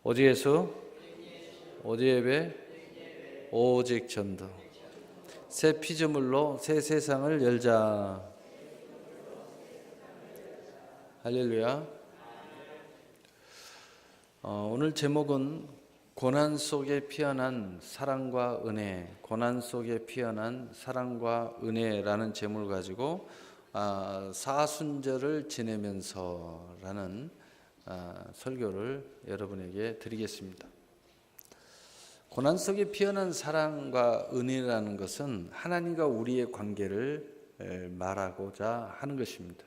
오직 예수, 오직 예배, 오직 전도. 새 피조물로 새 세상을 열자. 할렐루야. 오늘 제목은 고난 속에 피어난 사랑과 은혜, 고난 속에 피어난 사랑과 은혜라는 제목을 가지고 사순절을 지내면서라는 설교를 여러분에게 드리겠습니다. 고난 속에 피어난 사랑과 은혜라는 것은 하나님과 우리의 관계를 말하고자 하는 것입니다.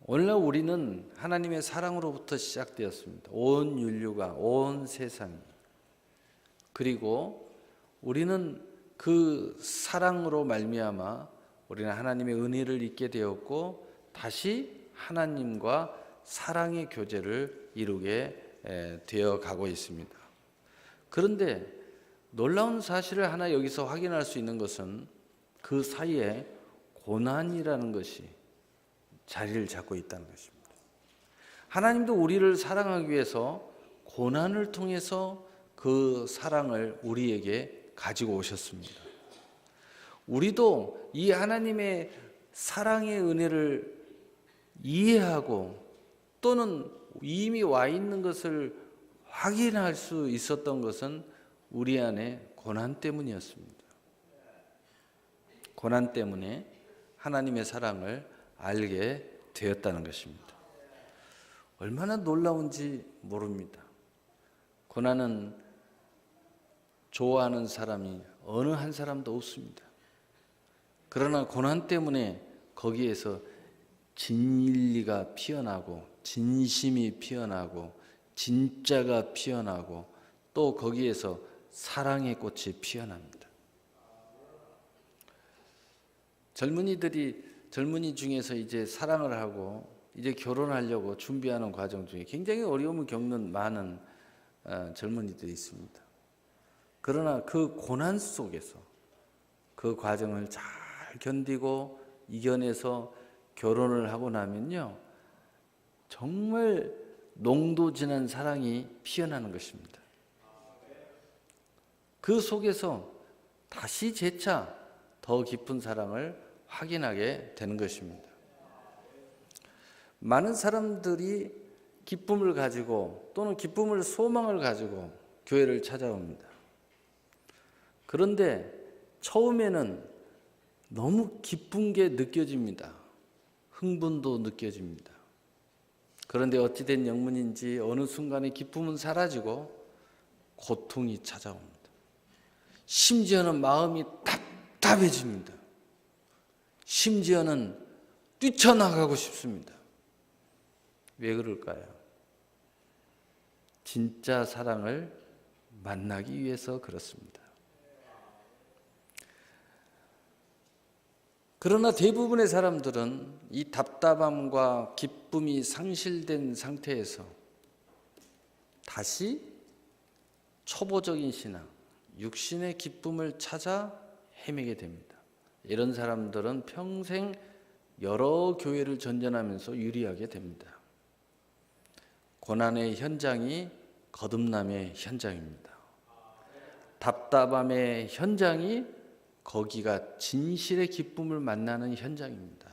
오늘날 우리는 하나님의 사랑으로부터 시작되었습니다. 온 인류가, 온 세상이. 그리고 우리는 그 사랑으로 말미암아 우리는 하나님의 은혜를 잊게 되었고 다시 하나님과 사랑의 교제를 이루게 되어가고 있습니다. 그런데 놀라운 사실을 하나 여기서 확인할 수 있는 것은 그 사이에 고난이라는 것이 자리를 잡고 있다는 것입니다. 하나님도 우리를 사랑하기 위해서 고난을 통해서 그 사랑을 우리에게 가지고 오셨습니다. 우리도 이 하나님의 사랑의 은혜를 이해하고 또는 이미 와 있는 것을 확인할 수 있었던 것은 우리 안에 고난 때문이었습니다. 고난 때문에 하나님의 사랑을 알게 되었다는 것입니다. 얼마나 놀라운지 모릅니다. 고난은 좋아하는 사람이 어느 한 사람도 없습니다. 그러나 고난 때문에 거기에서 진리가 피어나고 진심이 피어나고 진짜가 피어나고 또 거기에서 사랑의 꽃이 피어납니다. 젊은이 중에서 이제 사랑을 하고 이제 결혼하려고 준비하는 과정 중에 굉장히 어려움을 겪는 많은 젊은이들이 있습니다. 그러나 그 고난 속에서 그 과정을 잘 견디고 이겨내서 결혼을 하고 나면요, 정말 농도 진한 사랑이 피어나는 것입니다. 그 속에서 다시 재차 더 깊은 사랑을 확인하게 되는 것입니다. 많은 사람들이 기쁨을 가지고 또는 기쁨을 소망을 가지고 교회를 찾아옵니다. 그런데 처음에는 너무 기쁜 게 느껴집니다. 흥분도 느껴집니다. 그런데 어찌된 영문인지 어느 순간에 기쁨은 사라지고 고통이 찾아옵니다. 심지어는 마음이 답답해집니다. 심지어는 뛰쳐나가고 싶습니다. 왜 그럴까요? 진짜 사랑을 만나기 위해서 그렇습니다. 그러나 대부분의 사람들은 이 답답함과 기쁨이 상실된 상태에서 다시 초보적인 신앙, 육신의 기쁨을 찾아 헤매게 됩니다. 이런 사람들은 평생 여러 교회를 전전하면서 유리하게 됩니다. 고난의 현장이 거듭남의 현장입니다. 답답함의 현장이 거기가 진실의 기쁨을 만나는 현장입니다.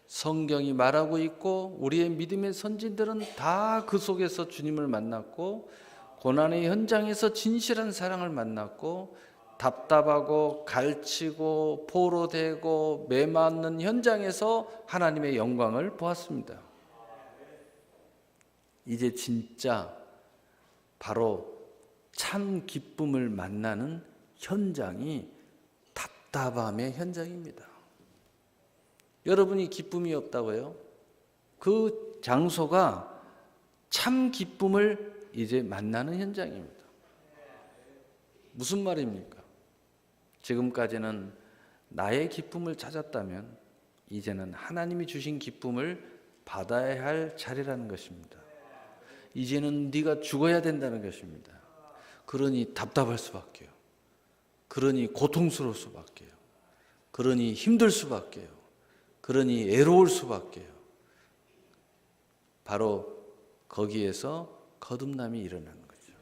성경이 말하고 있고 우리의 믿음의 선진들은 다 그 속에서 주님을 만났고 고난의 현장에서 진실한 사랑을 만났고 답답하고 갈치고 포로되고 매맞는 현장에서 하나님의 영광을 보았습니다. 이제 진짜 바로 참 기쁨을 만나는 현장이 답답함의 현장입니다. 여러분이 기쁨이 없다고요? 그 장소가 참 기쁨을 이제 만나는 현장입니다. 무슨 말입니까? 지금까지는 나의 기쁨을 찾았다면 이제는 하나님이 주신 기쁨을 받아야 할 자리라는 것입니다. 이제는 네가 죽어야 된다는 것입니다. 그러니 답답할 수밖에요. 그러니 고통스러울 수밖에요. 그러니 힘들 수밖에요. 그러니 애로울 수밖에요. 바로 거기에서 거듭남이 일어나는 거죠.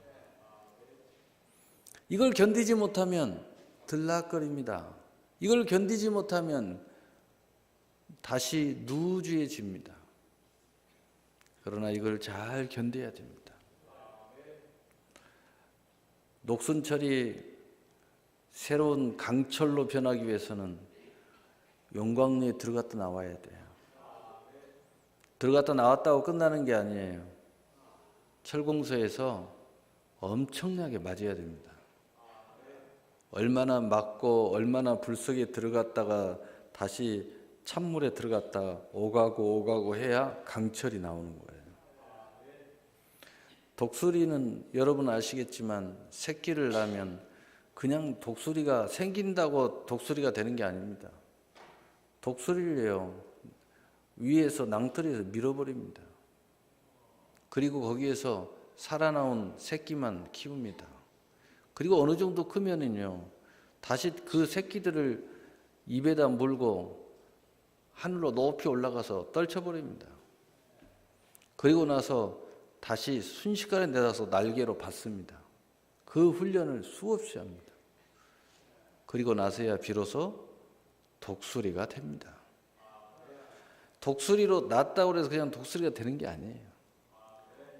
이걸 견디지 못하면 들락거립니다. 이걸 견디지 못하면 다시 누주해집니다. 그러나 이걸 잘 견뎌야 됩니다. 녹슨철이 새로운 강철로 변하기 위해서는 용광로에 들어갔다 나와야 돼요. 들어갔다 나왔다고 끝나는 게 아니에요. 철공소에서 엄청나게 맞아야 됩니다. 얼마나 맞고 얼마나 불 속에 들어갔다가 다시 찬물에 들어갔다 오가고 해야 강철이 나오는 거예요. 독수리는 여러분 아시겠지만 새끼를 낳으면 그냥 독수리가 생긴다고 독수리가 되는 게 아닙니다. 독수리를요 위에서 낭떠러리에서 밀어버립니다. 그리고 거기에서 살아나온 새끼만 키웁니다. 그리고 어느 정도 크면은요 다시 그 새끼들을 입에다 물고 하늘로 높이 올라가서 떨쳐버립니다. 그리고 나서 다시 순식간에 내려서 날개로 받습니다. 그 훈련을 수없이 합니다. 그리고 나서야 비로소 독수리가 됩니다. 독수리로 낳았다고 해서 그냥 독수리가 되는 게 아니에요.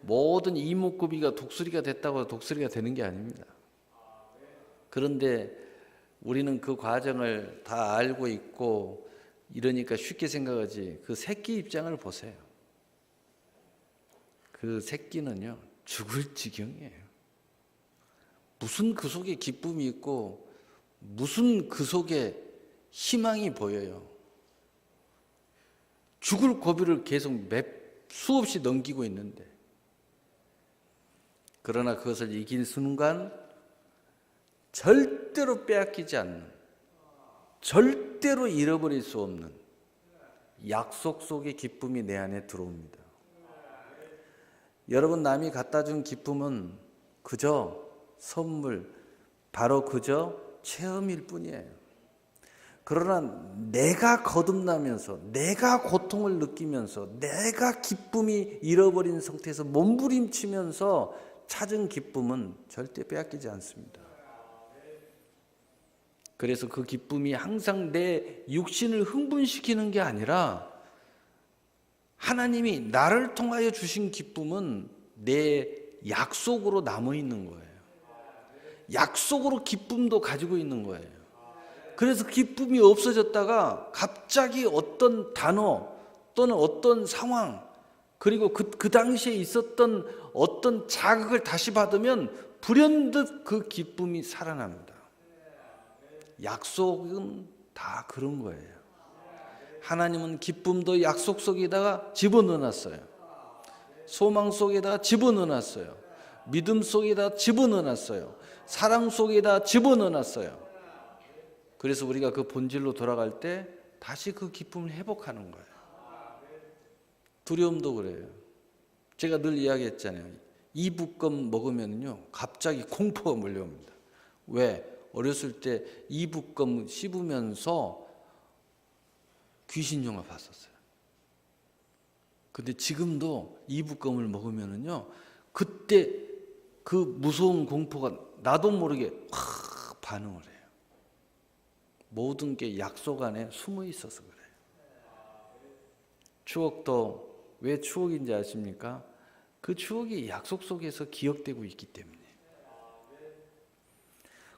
모든 이목구비가 독수리가 됐다고 해서 독수리가 되는 게 아닙니다. 그런데 우리는 그 과정을 다 알고 있고 이러니까 쉽게 생각하지 그 새끼 입장을 보세요. 그 새끼는요 죽을 지경이에요. 무슨 그 속에 기쁨이 있고 무슨 그 속에 희망이 보여요. 죽을 고비를 계속 수없이 넘기고 있는데 그러나 그것을 이긴 순간 절대로 빼앗기지 않는 절대로 잃어버릴 수 없는 약속 속의 기쁨이 내 안에 들어옵니다. 여러분 남이 갖다 준 기쁨은 그저 선물 바로 그저 체험일 뿐이에요. 그러나 내가 거듭나면서 내가 고통을 느끼면서 내가 기쁨이 잃어버린 상태에서 몸부림치면서 찾은 기쁨은 절대 빼앗기지 않습니다. 그래서 그 기쁨이 항상 내 육신을 흥분시키는 게 아니라 하나님이 나를 통하여 주신 기쁨은 내 약속으로 남아있는 거예요. 약속으로 기쁨도 가지고 있는 거예요. 그래서 기쁨이 없어졌다가 갑자기 어떤 단어 또는 어떤 상황 그리고 그 당시에 있었던 어떤 자극을 다시 받으면 불현듯 그 기쁨이 살아납니다. 약속은 다 그런 거예요. 하나님은 기쁨도 약속 속에다가 집어넣어놨어요. 소망 속에다가 집어넣어놨어요. 믿음 속에다 집어넣어놨어요. 사랑 속에다 집어넣어놨어요. 그래서 우리가 그 본질로 돌아갈 때 다시 그 기쁨을 회복하는 거예요. 두려움도 그래요. 제가 늘 이야기했잖아요. 이북껌 먹으면요 갑자기 공포가 몰려옵니다. 왜? 어렸을 때 이북껌 씹으면서 귀신 영화 봤었어요. 근데 지금도 이북껌을 먹으면요 그때 그 무서운 공포가 나도 모르게 확 반응을 해요. 모든 게 약속 안에 숨어 있어서 그래요. 추억도 왜 추억인지 아십니까? 그 추억이 약속 속에서 기억되고 있기 때문에.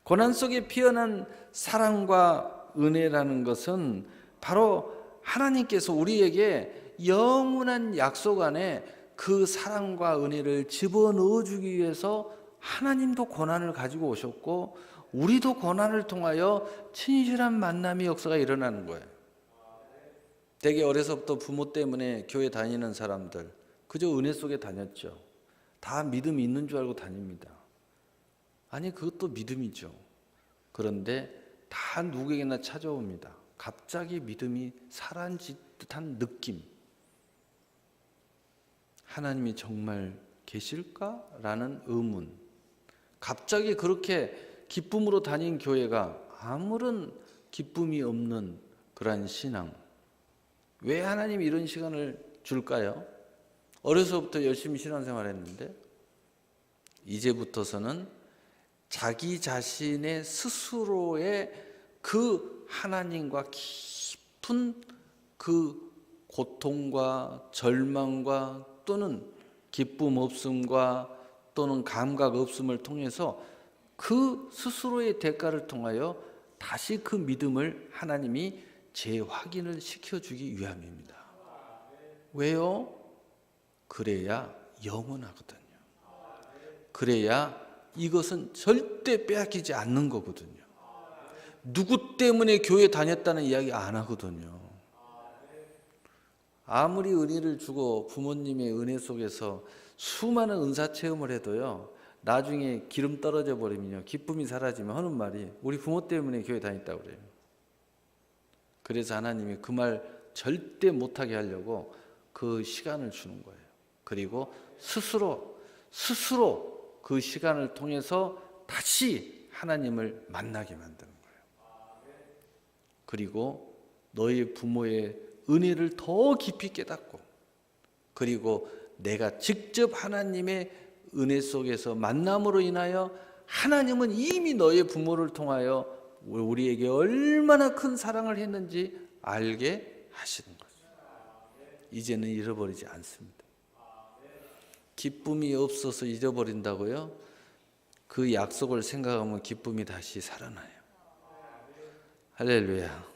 고난 속에 피어난 사랑과 은혜라는 것은 바로 하나님께서 우리에게 영원한 약속 안에 그 사랑과 은혜를 집어넣어 주기 위해서 하나님도 고난을 가지고 오셨고 우리도 고난을 통하여 진실한 만남의 역사가 일어나는 거예요. 되게 어려서부터 부모 때문에 교회 다니는 사람들 그저 은혜 속에 다녔죠. 다 믿음이 있는 줄 알고 다닙니다. 아니 그것도 믿음이죠. 그런데 다 누구에게나 찾아옵니다. 갑자기 믿음이 사라진 듯한 느낌. 하나님이 정말 계실까라는 의문. 갑자기 그렇게 기쁨으로 다닌 교회가 아무런 기쁨이 없는 그러한 신앙. 왜 하나님이 이런 시간을 줄까요? 어려서부터 열심히 신앙생활 했는데 이제부터서는 자기 자신의 스스로의 그 하나님과 깊은 그 고통과 절망과 또는 기쁨 없음과 또는 감각 없음을 통해서 그 스스로의 대가를 통하여 다시 그 믿음을 하나님이 재확인을 시켜주기 위함입니다. 왜요? 그래야 영원하거든요. 그래야 이것은 절대 빼앗기지 않는 거거든요. 누구 때문에 교회 다녔다는 이야기 안 하거든요. 아무리 은혜를 주고 부모님의 은혜 속에서 수많은 은사 체험을 해도요, 나중에 기름 떨어져 버리면요, 기쁨이 사라지면 하는 말이 우리 부모 때문에 교회 다녔다고 그래요. 그래서 하나님이 그 말 절대 못하게 하려고 그 시간을 주는 거예요. 그리고 스스로 그 시간을 통해서 다시 하나님을 만나게 만드는 거예요. 그리고 너희 부모의 은혜를 더 깊이 깨닫고, 그리고 내가 직접 하나님의 은혜 속에서 만남으로 인하여 하나님은 이미 너의 부모를 통하여 우리에게 얼마나 큰 사랑을 했는지 알게 하시는 거죠. 이제는 잃어버리지 않습니다. 기쁨이 없어서 잃어버린다고요? 그 약속을 생각하면 기쁨이 다시 살아나요. 할렐루야.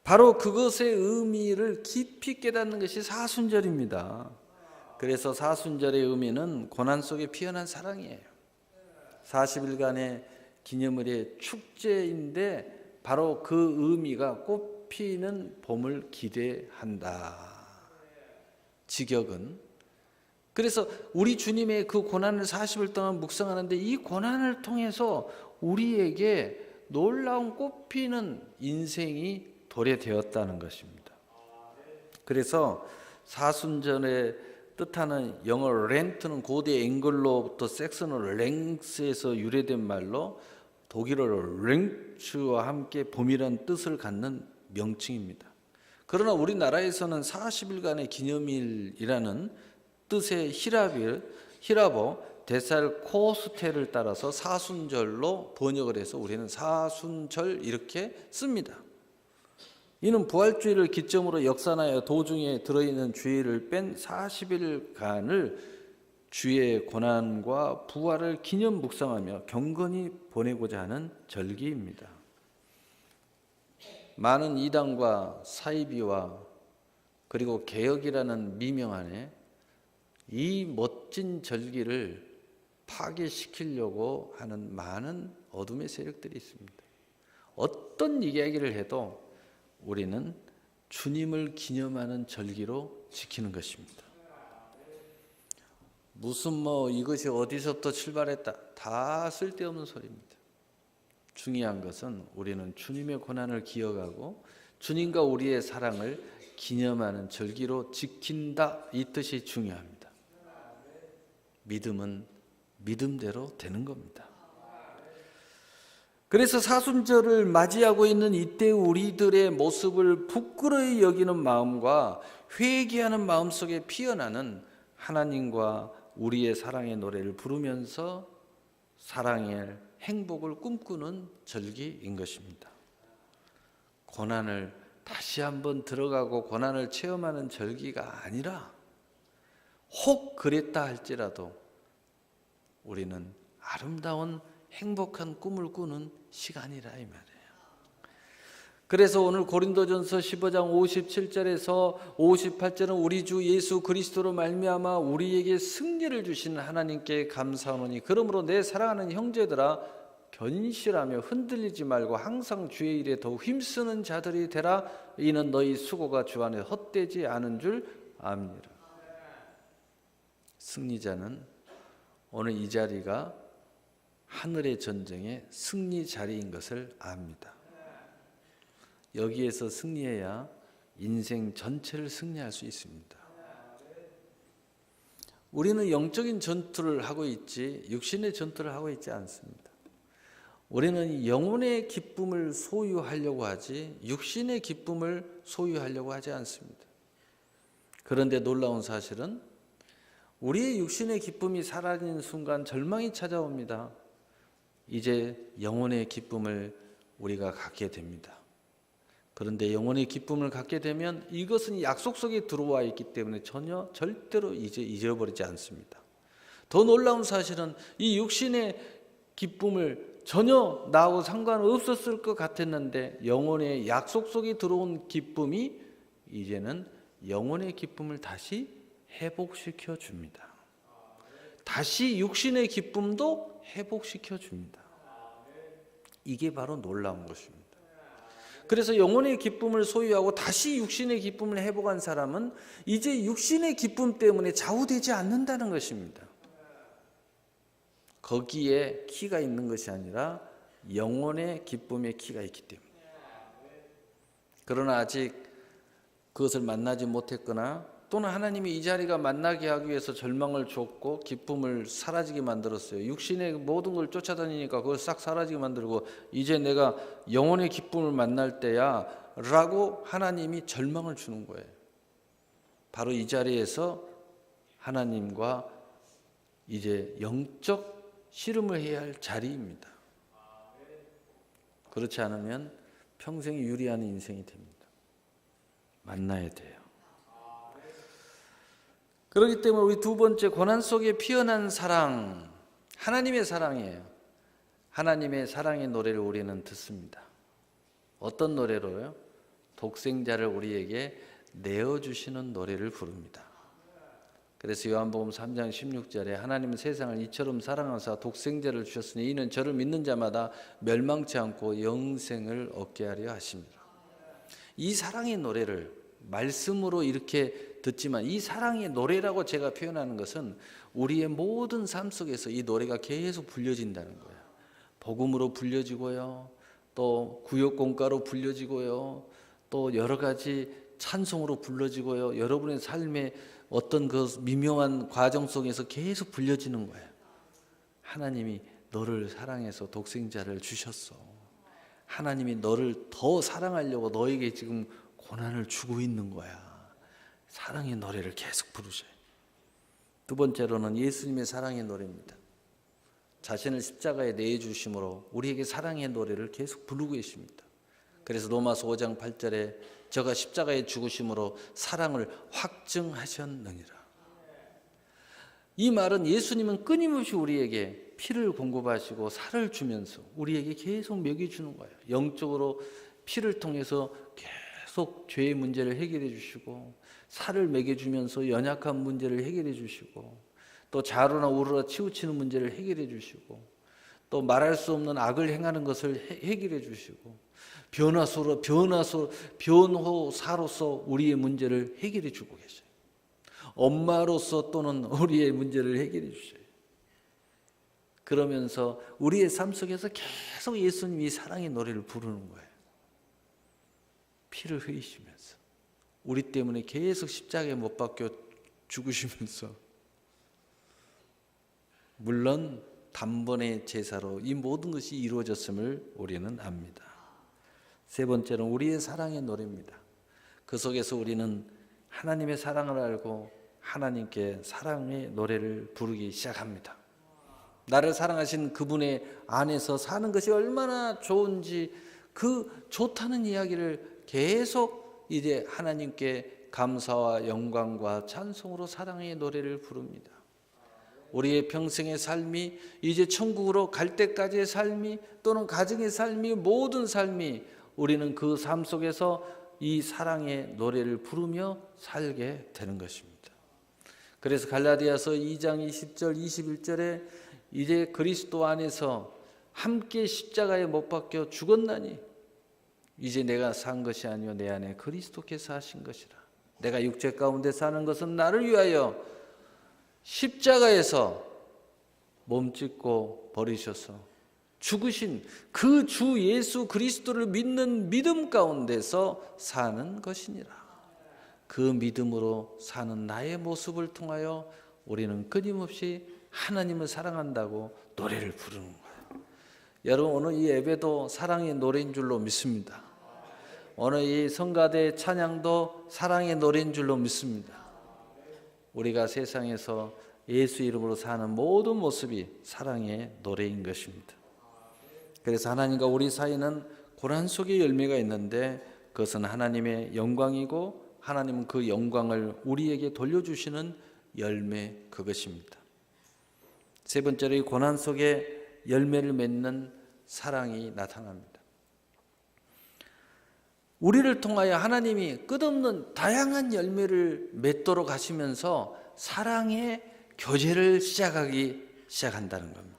바로 그것의 의미를 깊이 깨닫는 것이 사순절입니다. 그래서 사순절의 의미는 고난 속에 피어난 사랑이에요. 40일간의 기념일의 축제인데 바로 그 의미가 꽃피는 봄을 기대한다. 직역은, 그래서 우리 주님의 그 고난을 40일 동안 묵상하는데 이 고난을 통해서 우리에게 놀라운 꽃피는 인생이 도래되었다는 것입니다. 그래서 사순절의 뜻하는 영어 렌트는 고대 앵글로부터 섹스는 랭스에서 유래된 말로 독일어로 랭츠와 함께 봄이라는 뜻을 갖는 명칭입니다. 그러나 우리나라에서는 40일간의 기념일이라는 뜻의 히라보 데살코스테를 따라서 사순절로 번역을 해서 우리는 사순절 이렇게 씁니다. 이는 부활주의를 기점으로 역사하여 도중에 들어있는 주의를 뺀 40일간을 주의 고난과 부활을 기념 묵상하며 경건히 보내고자 하는 절기입니다. 많은 이단과 사이비와 그리고 개혁이라는 미명 안에 이 멋진 절기를 파괴시키려고 하는 많은 어둠의 세력들이 있습니다. 어떤 이야기를 해도 우리는 주님을 기념하는 절기로 지키는 것입니다. 무슨 이것이 어디서부터 출발했다, 다 쓸데없는 소리입니다. 중요한 것은 우리는 주님의 고난을 기억하고 주님과 우리의 사랑을 기념하는 절기로 지킨다, 이 뜻이 중요합니다. 믿음은 믿음대로 되는 겁니다. 그래서 사순절을 맞이하고 있는 이때 우리들의 모습을 부끄러이 여기는 마음과 회개하는 마음 속에 피어나는 하나님과 우리의 사랑의 노래를 부르면서 사랑의 행복을 꿈꾸는 절기인 것입니다. 고난을 다시 한번 들어가고 고난을 체험하는 절기가 아니라 혹 그랬다 할지라도 우리는 아름다운 행복한 꿈을 꾸는 시간이라 이 말이에요. 그래서 오늘 고린도전서 15장 57절에서 58절은 우리 주 예수 그리스도로 말미암아 우리에게 승리를 주시는 하나님께 감사하노니 그러므로 내 사랑하는 형제들아 견실하며 흔들리지 말고 항상 주의 일에 더욱 힘쓰는 자들이 되라. 이는 너희 수고가 주 안에 헛되지 않은 줄 압니다. 승리자는 오늘 이 자리가 하늘의 전쟁의 승리 자리인 것을 압니다. 여기에서 승리해야 인생 전체를 승리할 수 있습니다. 우리는 영적인 전투를 하고 있지 육신의 전투를 하고 있지 않습니다. 우리는 영혼의 기쁨을 소유하려고 하지 육신의 기쁨을 소유하려고 하지 않습니다. 그런데 놀라운 사실은 우리의 육신의 기쁨이 사라지는 순간 절망이 찾아옵니다. 이제 영혼의 기쁨을 우리가 갖게 됩니다. 그런데 영혼의 기쁨을 갖게 되면 이것은 약속 속에 들어와 있기 때문에 전혀 절대로 이제 잊어버리지 않습니다. 더 놀라운 사실은 이 육신의 기쁨을 전혀 나하고 상관없었을 것 같았는데 영혼의 약속 속에 들어온 기쁨이 이제는 영혼의 기쁨을 다시 회복시켜 줍니다. 다시 육신의 기쁨도 회복시켜 줍니다. 이게 바로 놀라운 것입니다. 그래서 영혼의 기쁨을 소유하고 다시 육신의 기쁨을 회복한 사람은 이제 육신의 기쁨 때문에 좌우되지 않는다는 것입니다. 거기에 키가 있는 것이 아니라 영혼의 기쁨에 키가 있기 때문에. 그러나 아직 그것을 만나지 못했거나 또는 하나님이 이 자리가 만나게 하기 위해서 절망을 줬고 기쁨을 사라지게 만들었어요. 육신의 모든 걸 쫓아다니니까 그걸 싹 사라지게 만들고 이제 내가 영혼의 기쁨을 만날 때야 라고 하나님이 절망을 주는 거예요. 바로 이 자리에서 하나님과 이제 영적 씨름을 해야 할 자리입니다. 그렇지 않으면 평생 유리하는 인생이 됩니다. 만나야 돼요. 그렇기 때문에 우리 두 번째, 고난 속에 피어난 사랑, 하나님의 사랑이에요. 하나님의 사랑의 노래를 우리는 듣습니다. 어떤 노래로요? 독생자를 우리에게 내어주시는 노래를 부릅니다. 그래서 요한복음 3장 16절에 하나님은 세상을 이처럼 사랑하사 독생자를 주셨으니 이는 저를 믿는 자마다 멸망치 않고 영생을 얻게 하려 하십니다. 이 사랑의 노래를 말씀으로 이렇게 듣지만 이 사랑의 노래라고 제가 표현하는 것은 우리의 모든 삶 속에서 이 노래가 계속 불려진다는 거예요. 복음으로 불려지고요, 또 구역공가로 불려지고요, 또 여러 가지 찬송으로 불려지고요, 여러분의 삶의 어떤 그 미묘한 과정 속에서 계속 불려지는 거예요. 하나님이 너를 사랑해서 독생자를 주셨어. 하나님이 너를 더 사랑하려고 너에게 지금 고난을 주고 있는 거야. 사랑의 노래를 계속 부르셔요. 두 번째로는 예수님의 사랑의 노래입니다. 자신을 십자가에 내주심으로 우리에게 사랑의 노래를 계속 부르고 계십니다. 그래서 로마서 5장 8절에 저가 십자가에 죽으심으로 사랑을 확증하셨느니라. 이 말은 예수님은 끊임없이 우리에게 피를 공급하시고 살을 주면서 우리에게 계속 먹여주는 거예요. 영적으로 피를 통해서 계속 죄의 문제를 해결해 주시고 살을 먹여주면서 연약한 문제를 해결해 주시고 또 자로나 우로나 치우치는 문제를 해결해 주시고 또 말할 수 없는 악을 행하는 것을 해결해 주시고 변호사로서 우리의 문제를 해결해 주고 계셔요. 엄마로서 또는 우리의 문제를 해결해 주셔요. 그러면서 우리의 삶 속에서 계속 예수님이 사랑의 노래를 부르는 거예요. 피를 흘리시면서 우리 때문에 계속 십자가에 못 박혀 죽으시면서, 물론 단번의 제사로 이 모든 것이 이루어졌음을 우리는 압니다. 세 번째는 우리의 사랑의 노래입니다. 그 속에서 우리는 하나님의 사랑을 알고 하나님께 사랑의 노래를 부르기 시작합니다. 나를 사랑하신 그분의 안에서 사는 것이 얼마나 좋은지 그 좋다는 이야기를 계속 이제 하나님께 감사와 영광과 찬송으로 사랑의 노래를 부릅니다. 우리의 평생의 삶이 이제 천국으로 갈 때까지의 삶이 또는 가정의 삶이 모든 삶이 우리는 그 삶 속에서 이 사랑의 노래를 부르며 살게 되는 것입니다. 그래서 갈라디아서 2장 20절 21절에 이제 그리스도 안에서 함께 십자가에 못 박혀 죽었나니 이제 내가 산 것이 아니요 내 안에 그리스도께서 하신 것이라. 내가 육체 가운데 사는 것은 나를 위하여 십자가에서 몸짓고 버리셔서 죽으신 그 주 예수 그리스도를 믿는 믿음 가운데서 사는 것이니라. 그 믿음으로 사는 나의 모습을 통하여 우리는 끊임없이 하나님을 사랑한다고 노래를 부르는 거예요. 여러분, 오늘 이 예배도 사랑의 노래인 줄로 믿습니다. 오늘 이 성가대 찬양도 사랑의 노래인 줄로 믿습니다. 우리가 세상에서 예수 이름으로 사는 모든 모습이 사랑의 노래인 것입니다. 그래서 하나님과 우리 사이는 고난 속의 열매가 있는데 그것은 하나님의 영광이고 하나님은 그 영광을 우리에게 돌려주시는 열매 그것입니다. 세 번째로 이 고난 속에 열매를 맺는 사랑이 나타납니다. 우리를 통하여 하나님이 끝없는 다양한 열매를 맺도록 하시면서 사랑의 교제를 시작한다는 겁니다.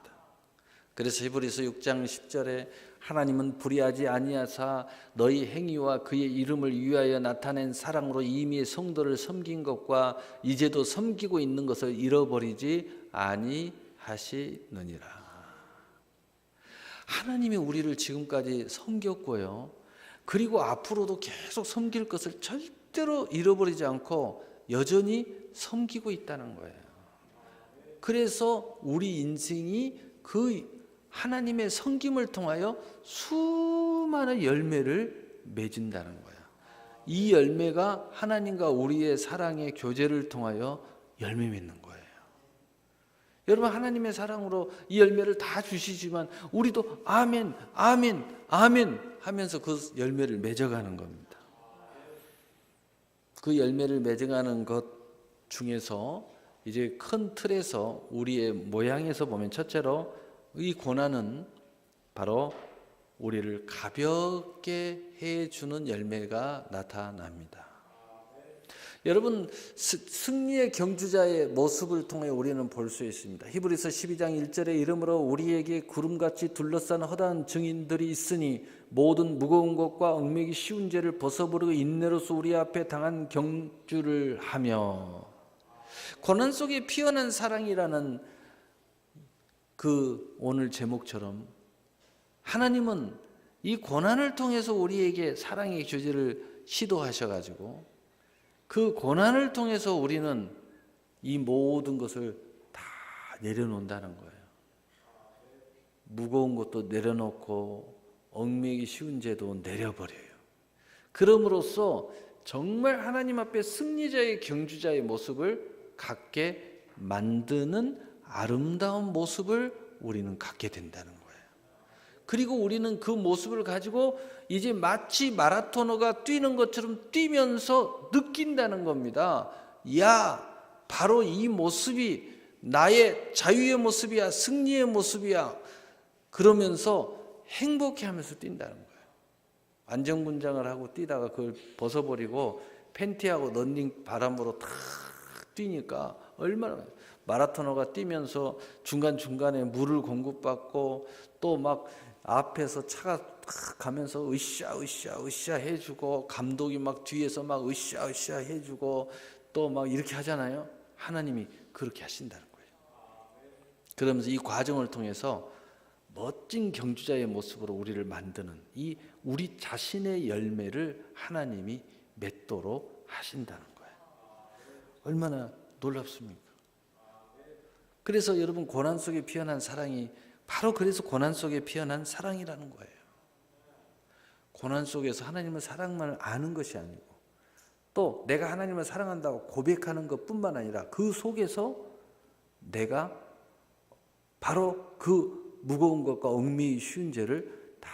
그래서 히브리서 6장 10절에 하나님은 불의하지 아니하사 너희 행위와 그의 이름을 위하여 나타낸 사랑으로 이미 성도를 섬긴 것과 이제도 섬기고 있는 것을 잃어버리지 아니하시느니라. 하나님이 우리를 지금까지 섬겼고요, 그리고 앞으로도 계속 섬길 것을 절대로 잃어버리지 않고 여전히 섬기고 있다는 거예요. 그래서 우리 인생이 그 하나님의 섬김을 통하여 수많은 열매를 맺은다는 거예요. 이 열매가 하나님과 우리의 사랑의 교제를 통하여 열매 맺는 거예요. 여러분, 하나님의 사랑으로 이 열매를 다 주시지만 우리도 아멘, 아멘, 아멘 하면서 그 열매를 맺어가는 겁니다. 그 열매를 맺어가는 것 중에서 이제 큰 틀에서 우리의 모양에서 보면 첫째로 이 고난은 바로 우리를 가볍게 해주는 열매가 나타납니다. 여러분, 승리의 경주자의 모습을 통해 우리는 볼 수 있습니다. 히브리서 12장 1절에 이러므로 우리에게 구름같이 둘러싼 허다한 증인들이 있으니 모든 무거운 것과 얽매기 쉬운 죄를 벗어버리고 인내로서 우리 앞에 당한 경주를 하며. 고난 속에 피어난 사랑이라는 그 오늘 제목처럼 하나님은 이 고난을 통해서 우리에게 사랑의 교제를 시도하셔가지고 그 고난을 통해서 우리는 이 모든 것을 다 내려놓는다는 거예요. 무거운 것도 내려놓고 얽매기 쉬운 죄도 내려버려요. 그럼으로써 정말 하나님 앞에 승리자의 경주자의 모습을 갖게 만드는 아름다운 모습을 우리는 갖게 된다는 거예요. 그리고 우리는 그 모습을 가지고 이제 마치 마라토너가 뛰는 것처럼 뛰면서 느낀다는 겁니다. 야, 바로 이 모습이 나의 자유의 모습이야, 승리의 모습이야. 그러면서 행복해하면서 뛴다는 거예요. 안전군장을 하고 뛰다가 그걸 벗어버리고 팬티하고 런닝 바람으로 탁 뛰니까 얼마나, 마라토너가 뛰면서 중간중간에 물을 공급받고 또 막 앞에서 차가 탁 가면서 으쌰 으쌰 으쌰 해주고 감독이 막 뒤에서 막 으쌰 으쌰 해주고 또 막 이렇게 하잖아요. 하나님이 그렇게 하신다는 거예요. 그러면서 이 과정을 통해서 멋진 경주자의 모습으로 우리를 만드는 이 우리 자신의 열매를 하나님이 맺도록 하신다는 거예요. 얼마나 놀랍습니까? 그래서 여러분, 고난 속에 피어난 사랑이 바로 그래서 고난 속에 피어난 사랑이라는 거예요. 고난 속에서 하나님의 사랑만을 아는 것이 아니고 또 내가 하나님을 사랑한다고 고백하는 것뿐만 아니라 그 속에서 내가 바로 그 무거운 것과 얽매이 쉬운 죄를 다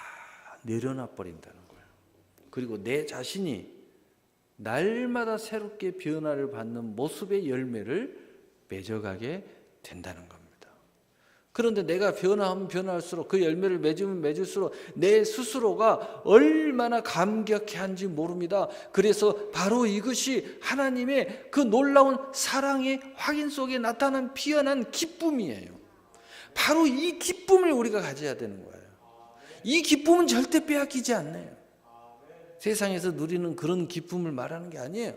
내려놔 버린다는 거예요. 그리고 내 자신이 날마다 새롭게 변화를 받는 모습의 열매를 맺어가게 된다는 겁니다. 그런데 내가 변화하면 변화할수록 그 열매를 맺으면 맺을수록 내 스스로가 얼마나 감격해한지 모릅니다. 그래서 바로 이것이 하나님의 그 놀라운 사랑의 확인 속에 나타난 피어난 기쁨이에요. 바로 이 기쁨을 우리가 가져야 되는 거예요. 이 기쁨은 절대 빼앗기지 않네요. 세상에서 누리는 그런 기쁨을 말하는 게 아니에요.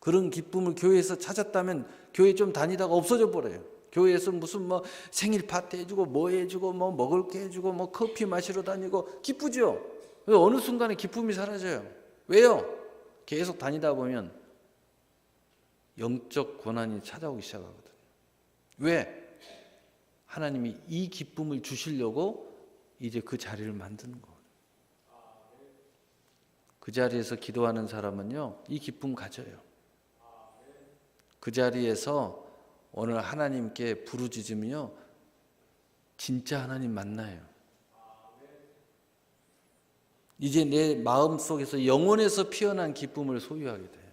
그런 기쁨을 교회에서 찾았다면 교회 좀 다니다가 없어져 버려요. 교회에서 무슨 뭐 생일 파티 해주고 뭐 해주고 뭐 먹을 게 해주고 뭐 커피 마시러 다니고 기쁘죠. 어느 순간에 기쁨이 사라져요. 왜요? 계속 다니다 보면 영적 고난이 찾아오기 시작하거든요. 왜? 하나님이 이 기쁨을 주시려고 이제 그 자리를 만드는 거예요. 그 자리에서 기도하는 사람은요, 이 기쁨 가져요. 그 자리에서 오늘 하나님께 부르짖으면요 진짜 하나님 만나요. 이제 내 마음속에서 영혼에서 피어난 기쁨을 소유하게 돼요.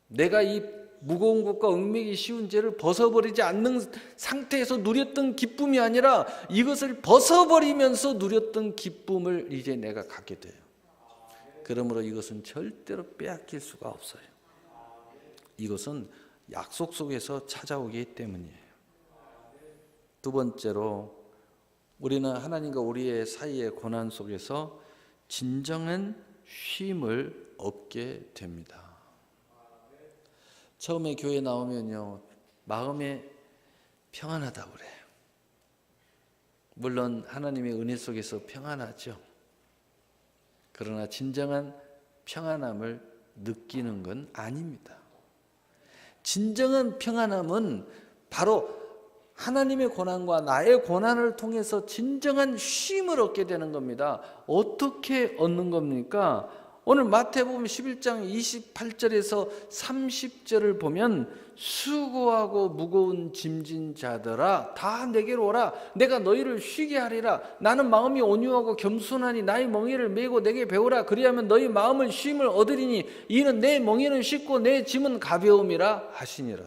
내가 이 무거운 것과 얽매기 쉬운 죄를 벗어버리지 않는 상태에서 누렸던 기쁨이 아니라 이것을 벗어버리면서 누렸던 기쁨을 이제 내가 갖게 돼요. 그러므로 이것은 절대로 빼앗길 수가 없어요. 이것은 약속 속에서 찾아오기 때문이에요. 두 번째로 우리는 하나님과 우리의 사이의 고난 속에서 진정한 쉼을 얻게 됩니다. 처음에 교회 나오면요 마음에 평안하다고 그래요. 물론 하나님의 은혜 속에서 평안하죠. 그러나 진정한 평안함을 느끼는 건 아닙니다. 진정한 평안함은 바로 하나님의 고난과 나의 고난을 통해서 진정한 쉼을 얻게 되는 겁니다. 어떻게 얻는 겁니까? 오늘 마태복음 11장 28절에서 30절을 보면 수고하고 무거운 짐진 자들아 다 내게로 오라. 내가 너희를 쉬게 하리라. 나는 마음이 온유하고 겸손하니 나의 멍에를 메고 내게 배우라. 그리하면 너희 마음을 쉼을 얻으리니 이는 내 멍에는 쉽고 내 짐은 가벼움이라 하시니라.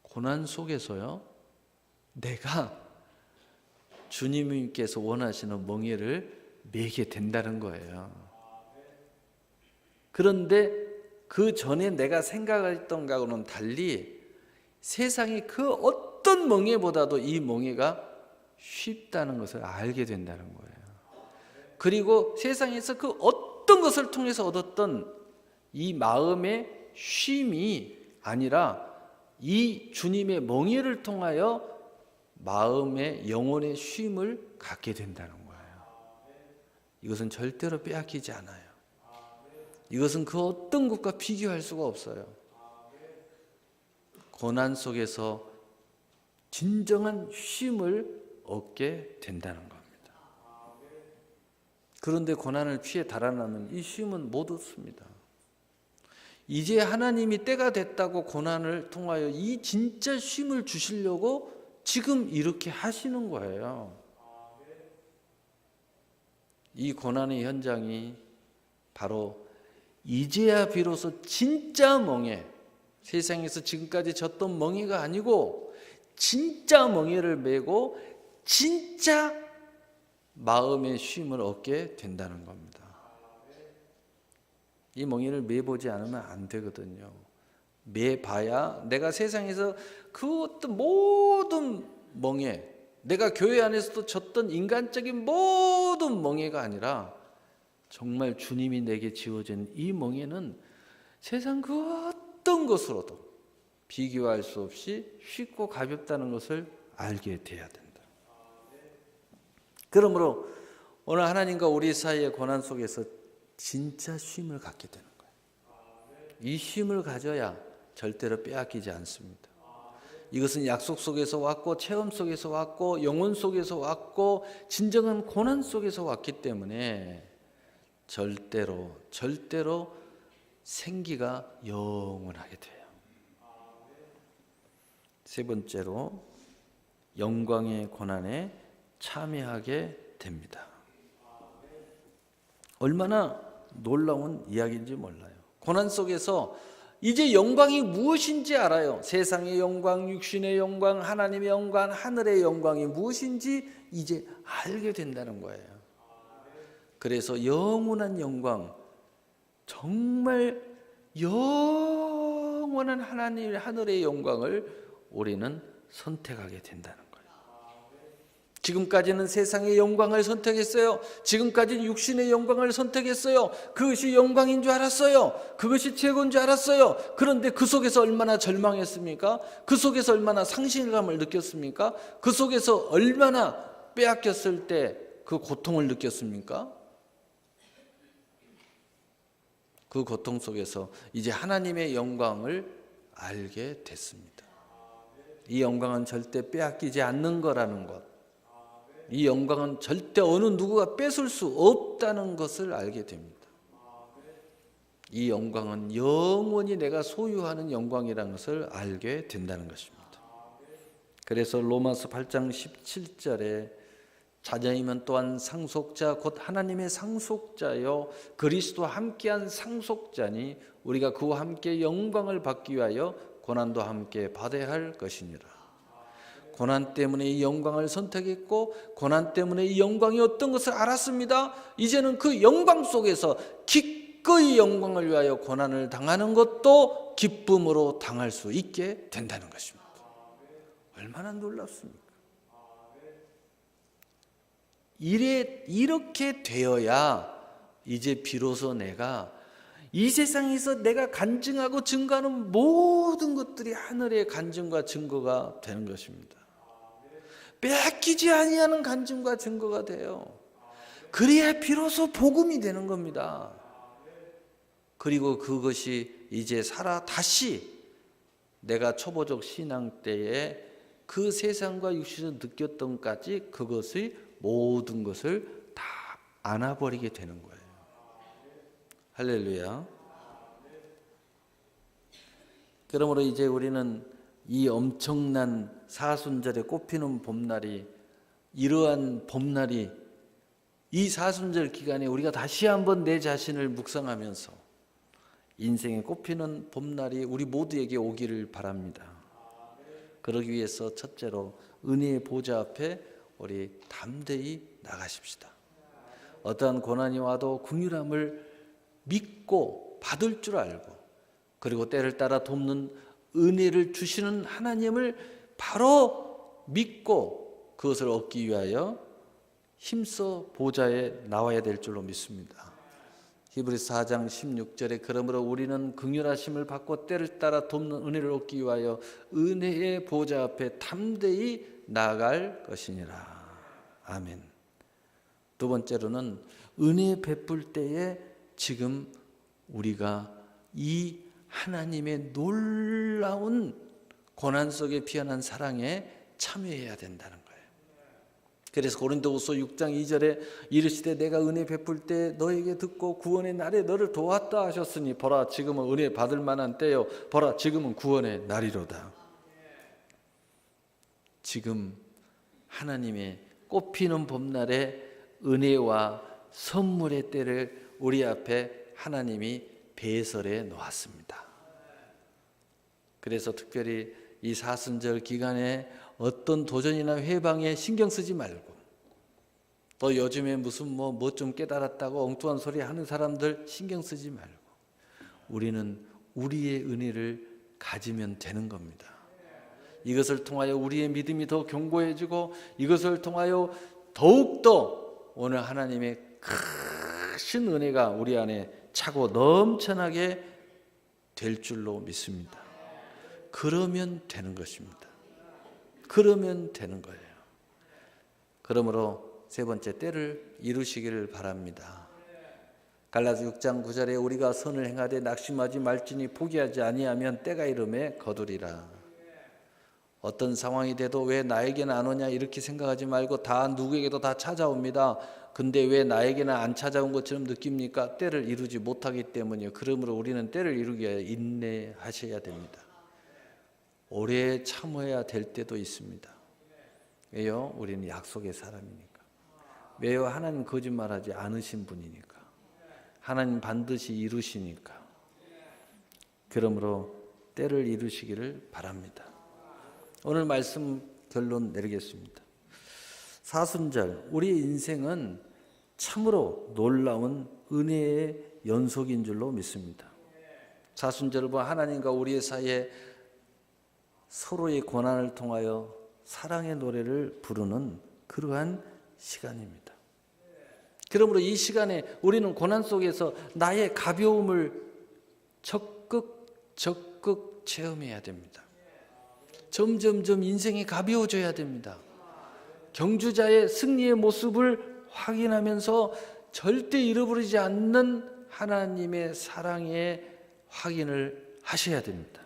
고난 속에서요 내가 주님께서 원하시는 멍에를 매게 된다는 거예요. 그런데 그 전에 내가 생각했던 것과는 달리 세상의 그 어떤 멍에보다도 이 멍에가 쉽다는 것을 알게 된다는 거예요. 그리고 세상에서 그 어떤 것을 통해서 얻었던 이 마음의 쉼이 아니라 이 주님의 멍에를 통하여 마음의 영혼의 쉼을 갖게 된다는 거예요. 이것은 절대로 빼앗기지 않아요. 이것은 그 어떤 것과 비교할 수가 없어요. 고난 속에서 진정한 쉼을 얻게 된다는 겁니다. 그런데 고난을 피해 달아나면 이 쉼은 못 얻습니다. 이제 하나님이 때가 됐다고 고난을 통하여 이 진짜 쉼을 주시려고 지금 이렇게 하시는 거예요. 이 고난의 현장이 바로 이제야 비로소 진짜 멍에, 세상에서 지금까지 졌던 멍에가 아니고 진짜 멍에를 메고 진짜 마음의 쉼을 얻게 된다는 겁니다. 이 멍에를 메보지 않으면 안 되거든요. 메봐야 내가 세상에서 그 어떤 모든 멍에, 내가 교회 안에서도 졌던 인간적인 모든 멍에가 아니라 정말 주님이 내게 지어진 이 멍에는 세상 그 어떤 것으로도 비교할 수 없이 쉽고 가볍다는 것을 알게 돼야 된다. 그러므로 오늘 하나님과 우리 사이의 고난 속에서 진짜 쉼을 갖게 되는 거예요. 이 쉼을 가져야 절대로 빼앗기지 않습니다. 이것은 약속 속에서 왔고 체험 속에서 왔고 영혼 속에서 왔고 진정한 고난 속에서 왔기 때문에 절대로 생기가 영원하게 돼요. 세 번째로 영광의 고난에 참여하게 됩니다. 얼마나 놀라운 이야기인지 몰라요. 고난 속에서 이제 영광이 무엇인지 알아요. 세상의 영광, 육신의 영광, 하나님의 영광, 하늘의 영광이 무엇인지 이제 알게 된다는 거예요. 그래서 영원한 영광, 정말 영원한 하나님의 하늘의 영광을 우리는 선택하게 된다는 거예요. 지금까지는 세상의 영광을 선택했어요. 지금까지는 육신의 영광을 선택했어요. 그것이 영광인 줄 알았어요. 그것이 최고인 줄 알았어요. 그런데 그 속에서 얼마나 절망했습니까? 그 속에서 얼마나 상실감을 느꼈습니까? 그 속에서 얼마나 빼앗겼을 때 그 고통을 느꼈습니까? 그 고통 속에서 이제 하나님의 영광을 알게 됐습니다. 이 영광은 절대 빼앗기지 않는 거라는 것, 이 영광은 절대 어느 누구가 뺏을 수 없다는 것을 알게 됩니다. 이 영광은 영원히 내가 소유하는 영광이라는 것을 알게 된다는 것입니다. 그래서 로마서 8장 17절에 자녀이면 또한 상속자 곧 하나님의 상속자요 그리스도와 함께한 상속자니 우리가 그와 함께 영광을 받기 위하여 고난도 함께 받아야 할 것이니라. 고난 때문에 이 영광을 선택했고 고난 때문에 이 영광이 어떤 것을 알았습니다. 이제는 그 영광 속에서 기꺼이 영광을 위하여 고난을 당하는 것도 기쁨으로 당할 수 있게 된다는 것입니다. 얼마나 놀랍습니까? 이렇게 되어야 이제 비로소 내가 이 세상에서 내가 간증하고 증거하는 모든 것들이 하늘의 간증과 증거가 되는 것입니다. 뺏기지 아니하는 간증과 증거가 돼요. 그래야 비로소 복음이 되는 겁니다. 그리고 그것이 이제 살아 다시 내가 초보적 신앙 때에 그 세상과 육신에서 느꼈던 까지 그것의 모든 것을 다 안아버리게 되는 거예요. 할렐루야. 그러므로 이제 우리는 이 엄청난 사순절에 꽃피는 봄날이 이러한 봄날이 이 사순절 기간에 우리가 다시 한번 내 자신을 묵상하면서 인생의 꽃피는 봄날이 우리 모두에게 오기를 바랍니다. 그러기 위해서 첫째로 은혜의 보좌 앞에 우리 담대히 나가십시다. 어떠한 고난이 와도 긍휼함을 믿고 받을 줄 알고 그리고 때를 따라 돕는 은혜를 주시는 하나님을 바로 믿고 그것을 얻기 위하여 힘써 보좌에 나와야 될 줄로 믿습니다. 히브리서 4장 16절에 그러므로 우리는 긍휼하심을 받고 때를 따라 돕는 은혜를 얻기 위하여 은혜의 보좌 앞에 담대히 나아갈 것이니라. 아멘. 두 번째로는 은혜 베풀 때에 지금 우리가 이 하나님의 놀라운 고난 속에 피어난 사랑에 참여해야 된다는 거예요. 그래서 고린도후서 6장 2절에 이르시되 내가 은혜 베풀 때 너에게 듣고 구원의 날에 너를 도왔다 하셨으니 보라 지금은 은혜 받을 만한 때요 보라 지금은 구원의 날이로다. 지금 하나님의 꽃피는 봄날에 은혜와 선물의 때를 우리 앞에 하나님이 배설해 놓았습니다. 그래서 특별히 이 사순절 기간에 어떤 도전이나 회방에 신경 쓰지 말고 또 요즘에 무슨 뭐 좀 깨달았다고 엉뚱한 소리 하는 사람들 신경 쓰지 말고 우리는 우리의 은혜를 가지면 되는 겁니다. 이것을 통하여 우리의 믿음이 더 견고해지고 이것을 통하여 더욱더 오늘 하나님의 크신 은혜가 우리 안에 차고 넘쳐나게 될 줄로 믿습니다. 그러면 되는 것입니다. 그러면 되는 거예요. 그러므로 세 번째 때를 이루시기를 바랍니다. 갈라디아 6장 9절에 우리가 선을 행하되 낙심하지 말지니 포기하지 아니하면 때가 이름에 거두리라. 어떤 상황이 돼도 왜 나에게는 안 오냐 이렇게 생각하지 말고 다 누구에게도 다 찾아옵니다. 근데 왜 나에게는 안 찾아온 것처럼 느낍니까? 때를 이루지 못하기 때문이요. 그러므로 우리는 때를 이루기 위해 인내하셔야 됩니다. 오래 참아야 될 때도 있습니다. 왜요? 우리는 약속의 사람이니까. 왜요? 하나님 거짓말하지 않으신 분이니까. 하나님 반드시 이루시니까. 그러므로 때를 이루시기를 바랍니다. 오늘 말씀 결론 내리겠습니다. 사순절, 우리 인생은 참으로 놀라운 은혜의 연속인 줄로 믿습니다. 사순절을 보면 하나님과 우리의 사이에 서로의 고난을 통하여 사랑의 노래를 부르는 그러한 시간입니다. 그러므로 이 시간에 우리는 고난 속에서 나의 가벼움을 적극 체험해야 됩니다. 점점점 인생이 가벼워져야 됩니다. 경주자의 승리의 모습을 확인하면서 절대 잃어버리지 않는 하나님의 사랑의 확인을 하셔야 됩니다.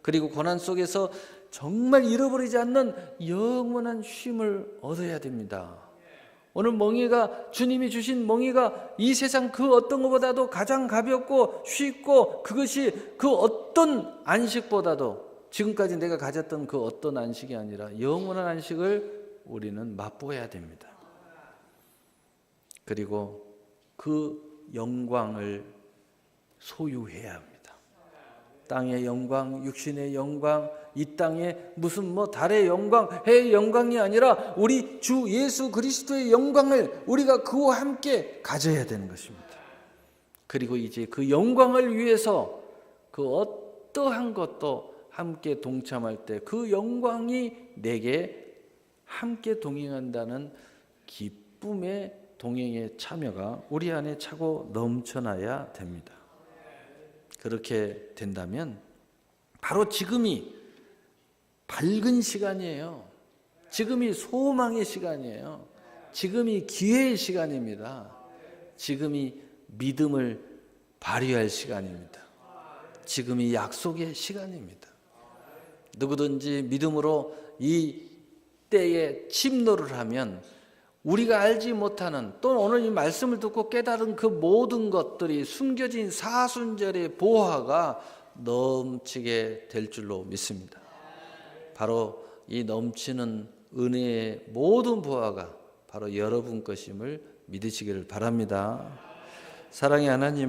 그리고 고난 속에서 정말 잃어버리지 않는 영원한 쉼을 얻어야 됩니다. 오늘 멍에가, 주님이 주신 멍에가 이 세상 그 어떤 것보다도 가장 가볍고 쉽고, 그것이 그 어떤 안식보다도 지금까지 내가 가졌던 그 어떤 안식이 아니라 영원한 안식을 우리는 맛보아야 됩니다. 그리고 그 영광을 소유해야 합니다. 땅의 영광, 육신의 영광, 이 땅에 무슨 달의 영광, 해의 영광이 아니라 우리 주 예수 그리스도의 영광을 우리가 그와 함께 가져야 되는 것입니다. 그리고 이제 그 영광을 위해서 그 어떠한 것도 함께 동참할 때 그 영광이 내게 함께 동행한다는 기쁨의 동행의 참여가 우리 안에 차고 넘쳐나야 됩니다. 그렇게 된다면 바로 지금이 밝은 시간이에요. 지금이 소망의 시간이에요. 지금이 기회의 시간입니다. 지금이 믿음을 발휘할 시간입니다. 지금이 약속의 시간입니다. 누구든지 믿음으로 이 때에 침노를 하면 우리가 알지 못하는, 또 오늘 이 말씀을 듣고 깨달은 그 모든 것들이 숨겨진 사순절의 보화가 넘치게 될 줄로 믿습니다. 바로 이 넘치는 은혜의 모든 보화가 바로 여러분 것임을 믿으시기를 바랍니다. 사랑의 하나님,